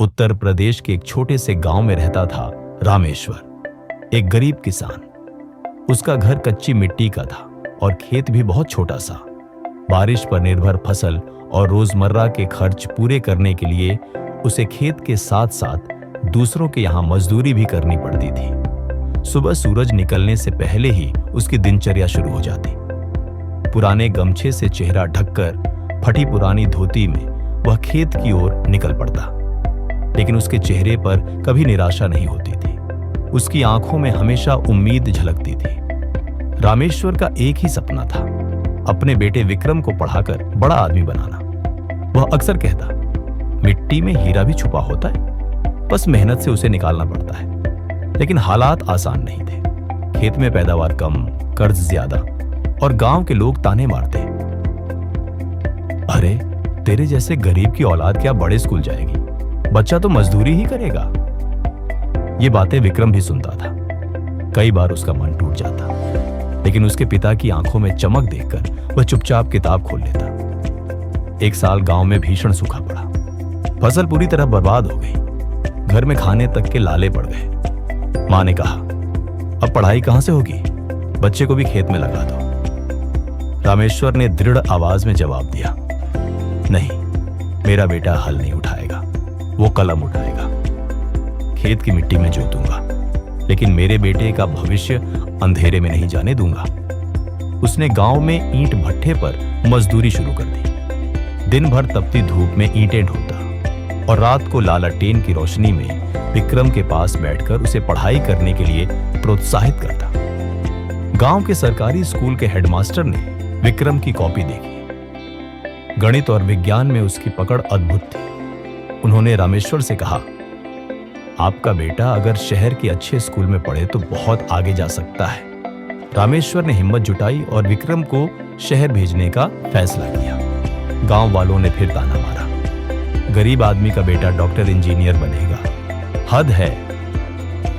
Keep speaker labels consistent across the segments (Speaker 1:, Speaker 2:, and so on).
Speaker 1: उत्तर प्रदेश के एक छोटे से गांव में रहता था रामेश्वर, एक गरीब किसान। उसका घर कच्ची मिट्टी का था और खेत भी बहुत छोटा सा। बारिश पर निर्भर फसल और रोजमर्रा के खर्च पूरे करने के लिए उसे खेत के साथ साथ दूसरों के यहाँ मजदूरी भी करनी पड़ती थी। सुबह सूरज निकलने से पहले ही उसकी दिनचर्या शुरू हो जाती। पुराने गमछे से चेहरा ढककर फटी पुरानी धोती में वह खेत की ओर निकल पड़ता, लेकिन उसके चेहरे पर कभी निराशा नहीं होती थी। उसकी आंखों में हमेशा उम्मीद झलकती थी। रामेश्वर का एक ही सपना था, अपने बेटे विक्रम को पढ़ाकर बड़ा आदमी बनाना। वह अक्सर कहता, मिट्टी में हीरा भी छुपा होता है, बस मेहनत से उसे निकालना पड़ता है। लेकिन हालात आसान नहीं थे। खेत में पैदावार कम, कर्ज ज्यादा और गांव के लोग ताने मारते। अरे, तेरे जैसे गरीब की औलाद क्या बड़े स्कूल जाएगी, बच्चा तो मजदूरी ही करेगा। ये बातें विक्रम भी सुनता था। कई बार उसका मन टूट जाता, लेकिन उसके पिता की आंखों में चमक देखकर वह चुपचाप किताब खोल लेता। एक साल गांव में भीषण सूखा पड़ा। फसल पूरी तरह बर्बाद हो गई। घर में खाने तक के लाले पड़ गए। मां ने कहा, अब पढ़ाई कहां से होगी, बच्चे को भी खेत में लगा दो। रामेश्वर ने दृढ़ आवाज में जवाब दिया, नहीं, मेरा बेटा हल नहीं उठाएगा, वो कलम उठाएगा। खेत की मिट्टी में जोतूंगा, लेकिन मेरे बेटे का भविष्य अंधेरे में नहीं जाने दूंगा। उसने गांव में ईंट भट्ठे पर मजदूरी शुरू कर दी। दिन भर तपती धूप में ईंटें ढोता और रात को लालटेन की रोशनी में विक्रम के पास बैठकर उसे पढ़ाई करने के लिए प्रोत्साहित करता। गांव के सरकारी स्कूल के हेडमास्टर ने विक्रम की कॉपी देखी। गणित और विज्ञान में उसकी पकड़ अद्भुत थी। उन्होंने रामेश्वर से कहा, आपका बेटा अगर शहर के अच्छे स्कूल में पढ़े तो बहुत आगे जा सकता है। रामेश्वर ने हिम्मत जुटाई और विक्रम को शहर भेजने का फैसला किया। गांव वालों ने फिर ताना मारा, गरीब आदमी का बेटा डॉक्टर इंजीनियर बनेगा, हद है।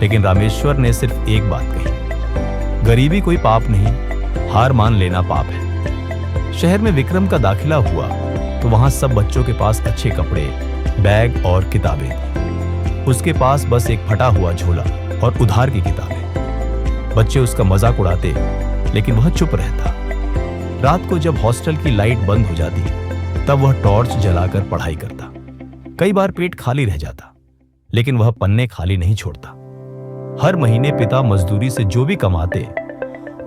Speaker 1: लेकिन रामेश्वर ने सिर्फ एक बात कही, गरीबी कोई पाप नहीं, हार मान लेना पाप है। शहर में विक्रम का दाखिला हुआ तो वहां सब बच्चों के पास अच्छे कपड़े, बैग और किताबें थी। उसके पास बस एक फटा हुआ झोला और उधार की किताबें। बच्चे उसका मजाक उड़ाते, लेकिन वह चुप रहता। रात को जब हॉस्टल की लाइट बंद हो जाती तब वह टॉर्च जलाकर पढ़ाई करता। कई बार पेट खाली रह जाता, लेकिन वह पन्ने खाली नहीं छोड़ता। हर महीने पिता मजदूरी से जो भी कमाते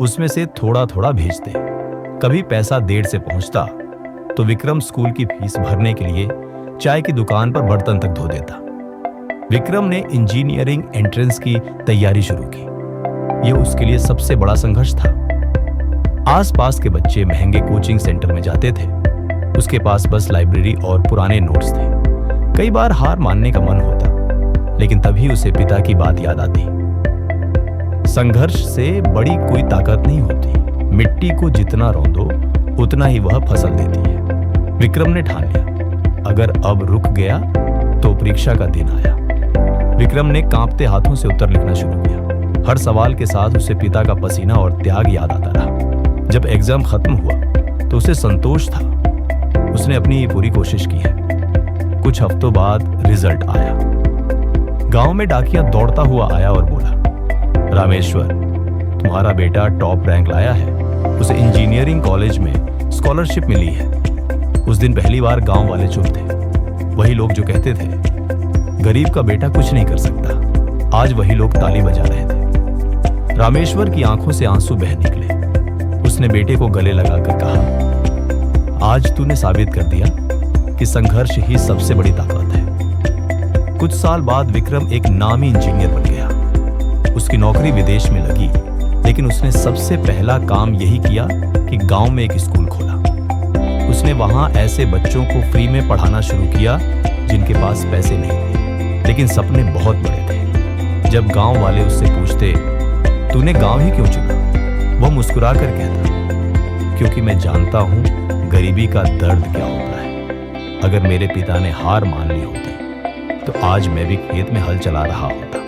Speaker 1: उसमें से थोड़ा थोड़ा भेजते। कभी पैसा देर से पहुंचता तो विक्रम स्कूल की फीस भरने के लिए चाय की दुकान पर बर्तन तक धो देता। विक्रम ने इंजीनियरिंग एंट्रेंस की तैयारी शुरू की। यह उसके लिए सबसे बड़ा संघर्ष था। आसपास के बच्चे महंगे कोचिंग सेंटर में जाते थे। उसके पास बस लाइब्रेरी और पुराने नोट्स थे। कई बार हार मानने का मन होता, लेकिन तभी उसे पिता की बात याद आती, संघर्ष से बड़ी कोई ताकत नहीं होती। मिट्टी को जितना रौंदो उतना ही वह फसल देती है। विक्रम ने ठान लिया, अगर अब रुक गया तो परीक्षा का दिन आया। विक्रम ने कांपते हाथों से उत्तर लिखना शुरू किया। हर सवाल के साथ उसे पिता का पसीना और त्याग याद आता रहा। जब एग्जाम खत्म हुआ तो उसे संतोष था, उसने अपनी पूरी कोशिश की है। कुछ हफ्तों बाद रिजल्ट आया। गांव में डाकिया दौड़ता हुआ आया और बोला, रामेश्वर, तुम्हारा बेटा टॉप रैंक लाया है, उसे इंजीनियरिंग कॉलेज में स्कॉलरशिप मिली है। उस दिन पहली बार गांव वाले चुप थे। वही लोग जो कहते थे गरीब का बेटा कुछ नहीं कर सकता, आज वही लोग ताली बजा रहे थे। रामेश्वर की आंखों से आंसू बह निकले। उसने बेटे को गले लगाकर कहा, आज तूने साबित कर दिया कि संघर्ष ही सबसे बड़ी ताकत है। कुछ साल बाद विक्रम एक नामी इंजीनियर बन गया। उसकी नौकरी विदेश में लगी, लेकिन उसने सबसे पहला काम यही किया कि गांव में एक स्कूल खोला। उसने वहां ऐसे बच्चों को फ्री में पढ़ाना शुरू किया जिनके पास पैसे नहीं थे, लेकिन सपने बहुत बड़े थे। जब गांव वाले उससे पूछते, तूने गांव ही क्यों चुना, वह मुस्कुरा कर कहता, क्योंकि मैं जानता हूं गरीबी का दर्द क्या होता है। अगर मेरे पिता ने हार मान ली होती तो आज मैं भी खेत में हल चला रहा होता।